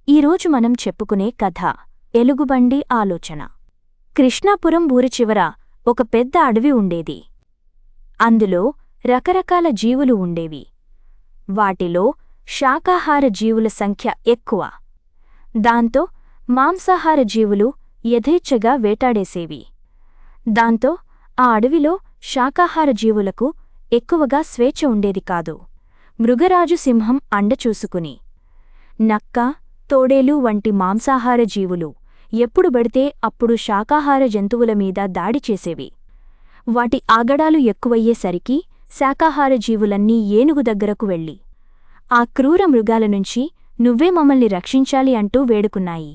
ఈరోజు మనం చెప్పుకునే కథ ఎలుగుబండి ఆలోచన. కృష్ణాపురం ఊరి చివర ఒక పెద్ద అడవి ఉండేది. అందులో రకరకాల జీవులు ఉండేవి. వాటిలో శాకాహార జీవుల సంఖ్య ఎక్కువ. దాంతో మాంసాహార జీవులు యథేచ్ఛగా వేటాడేసేవి. దాంతో ఆ అడవిలో శాకాహార జీవులకు ఎక్కువగా స్వేచ్ఛ ఉండేది కాదు. మృగరాజు సింహం అండ చూసుకుని నక్క, తోడేలు వంటి మాంసాహార జీవులు ఎప్పుడు బడితే అప్పుడు శాకాహార జంతువుల మీద దాడి చేసేవి. వాటి ఆగడాలు ఎక్కువయ్యేసరికి శాకాహార జీవులన్నీ ఏనుగు దగ్గరకు వెళ్లి ఆ క్రూర మృగాల నుంచి నువ్వే మమ్మల్ని రక్షించాలి అంటూ వేడుకున్నాయి.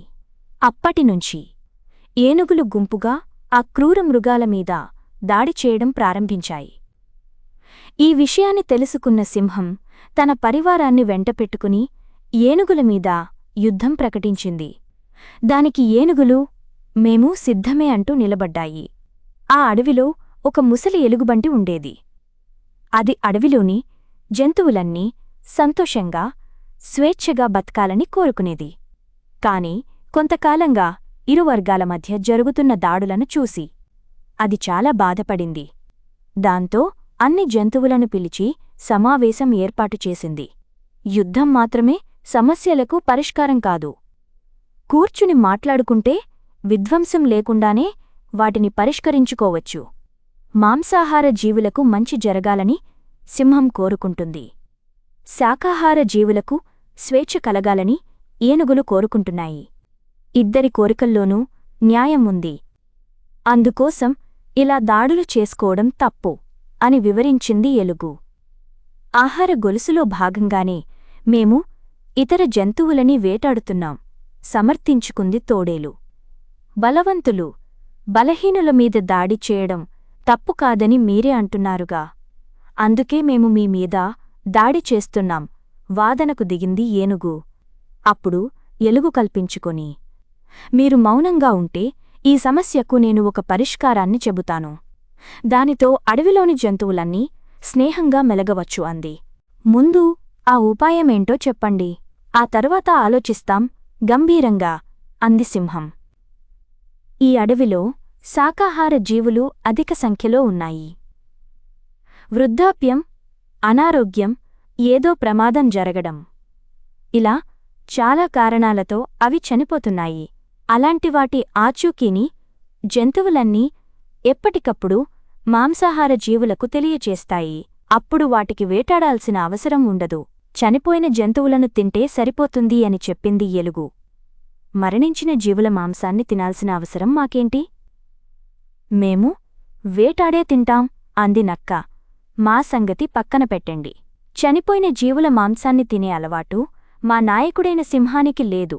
అప్పటినుంచి ఏనుగులు గుంపుగా ఆ క్రూర మృగాల మీద దాడి చేయడం ప్రారంభించాయి. ఈ విషయాన్ని తెలుసుకున్న సింహం తన పరివారాన్ని వెంటపెట్టుకుని ఏనుగుల మీద యుద్ధం ప్రకటించింది. దానికి ఏనుగులు మేము సిద్ధమే అంటూ నిలబడ్డాయి. ఆ అడవిలో ఒక ముసలి ఎలుగుబంటి ఉండేది. అది అడవిలోని జంతువులన్నీ సంతోషంగా స్వేచ్ఛగా బతకాలని కోరుకునేది. కాని కొంతకాలంగా ఇరు వర్గాల మధ్య జరుగుతున్న దాడులను చూసి అది చాలా బాధపడింది. దాంతో అన్ని జంతువులను పిలిచి సమావేశం ఏర్పాటు చేసింది. యుద్ధం మాత్రమే సమస్యలకు పరిష్కారం కాదు. కూర్చుని మాట్లాడుకుంటే విధ్వంసం లేకుండానే వాటిని పరిష్కరించుకోవచ్చు. మాంసాహార జీవులకు మంచి జరగాలని సింహం కోరుకుంటుంది. శాకాహార జీవులకు స్వేచ్ఛ కలగాలని ఏనుగులు కోరుకుంటున్నాయి. ఇద్దరి కోరికల్లోనూ న్యాయం ఉంది. అందుకోసం ఇలా దాడులు చేసుకోవడం తప్పు అని వివరించింది ఎలుగు. ఆహార గొలుసులో భాగంగానే మేము ఇతర జంతువులని వేటాడుతున్నాం సమర్థించుకుంది తోడేలు. బలవంతులు బలహీనుల మీద దాడి చేయడం తప్పు కాదని మీరే అంటున్నారుగా, అందుకే మేము మీ మీద దాడి చేస్తున్నాం వాదనకు దిగింది ఏనుగు. అప్పుడు ఎలుగు కల్పించుకొని మీరు మౌనంగా ఉంటే ఈ సమస్యకు నేను ఒక పరిష్కారాన్ని చెబుతాను. దానితో అడవిలోని జంతువులన్నీ స్నేహంగా మెలగవచ్చు అంది. ముందు ఆ ఉపాయమేంటో చెప్పండి, ఆ తర్వాత ఆలోచిస్తాం గంభీరంగా అంది సింహం. ఈ అడవిలో శాకాహార జీవులు అధిక సంఖ్యలో ఉన్నాయి. వృద్ధాప్యం, అనారోగ్యం, ఏదో ప్రమాదం జరగడం, ఇలా చాలా కారణాలతో అవి చనిపోతున్నాయి. అలాంటివాటి ఆచూకీని జంతువులన్నీ ఎప్పటికప్పుడు మాంసాహార జీవులకు తెలియచేస్తాయి. అప్పుడు వాటికి వేటాడాల్సిన అవసరం ఉండదు. చనిపోయిన జంతువులను తింటే సరిపోతుంది అని చెప్పింది ఎలుగు. మరణించిన జీవుల మాంసాన్ని తినాల్సిన అవసరం మాకేంటి? మేము వేటాడే తింటాం అంది నక్క. మా సంగతి పక్కన పెట్టండి. చనిపోయిన జీవుల మాంసాన్ని తినే అలవాటు మా నాయకుడైన సింహానికి లేదు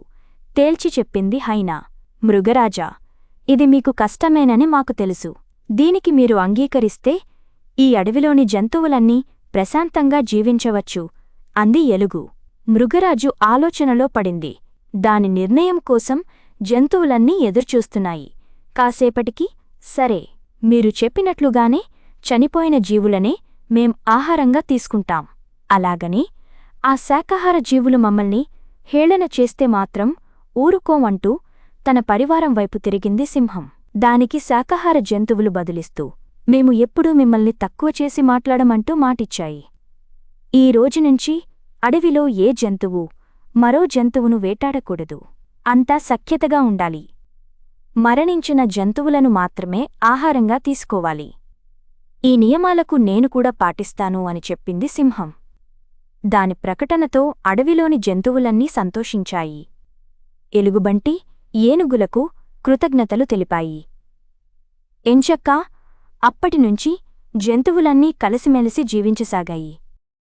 తేల్చి చెప్పింది హైనా. మృగరాజా, ఇది మీకు కష్టమేనని మాకు తెలుసు. దీనికి మీరు అంగీకరిస్తే ఈ అడవిలోని జంతువులన్నీ ప్రశాంతంగా జీవించవచ్చు అంది ఎలుగు. మృగరాజు ఆలోచనలో పడింది. దాని నిర్ణయం కోసం జంతువులన్నీ ఎదుర్చూస్తున్నాయి. కాసేపటికి సరే, మీరు చెప్పినట్లుగానే చనిపోయిన జీవులనే మేం ఆహారంగా తీసుకుంటాం. అలాగని ఆ శాకాహార జీవులు మమ్మల్ని హేళన చేస్తే మాత్రం ఊరుకోమంటూ తన పరివారం వైపు తిరిగింది సింహం. దానికి శాకాహార జంతువులు బదులిస్తూ మేము ఎప్పుడూ మిమ్మల్ని తక్కువ చేసి మాట్లాడమంటూ మాటిచ్చాయి. ఈ రోజునుంచి అడవిలో ఏ జంతువు మరో జంతువును వేటాడకూడదు. అంతా సఖ్యతగా ఉండాలి. మరణించిన జంతువులను మాత్రమే ఆహారంగా తీసుకోవాలి. ఈ నియమాలకు నేను కూడా పాటిస్తాను అని చెప్పింది సింహం. దాని ప్రకటనతో అడవిలోని జంతువులన్నీ సంతోషించాయి. ఎలుగుబంటి ఏనుగులకు కృతజ్ఞతలు తెలిపాయి. ఎంచక్కా అప్పటినుంచి జంతువులన్నీ కలిసిమెలిసి జీవించసాగాయి.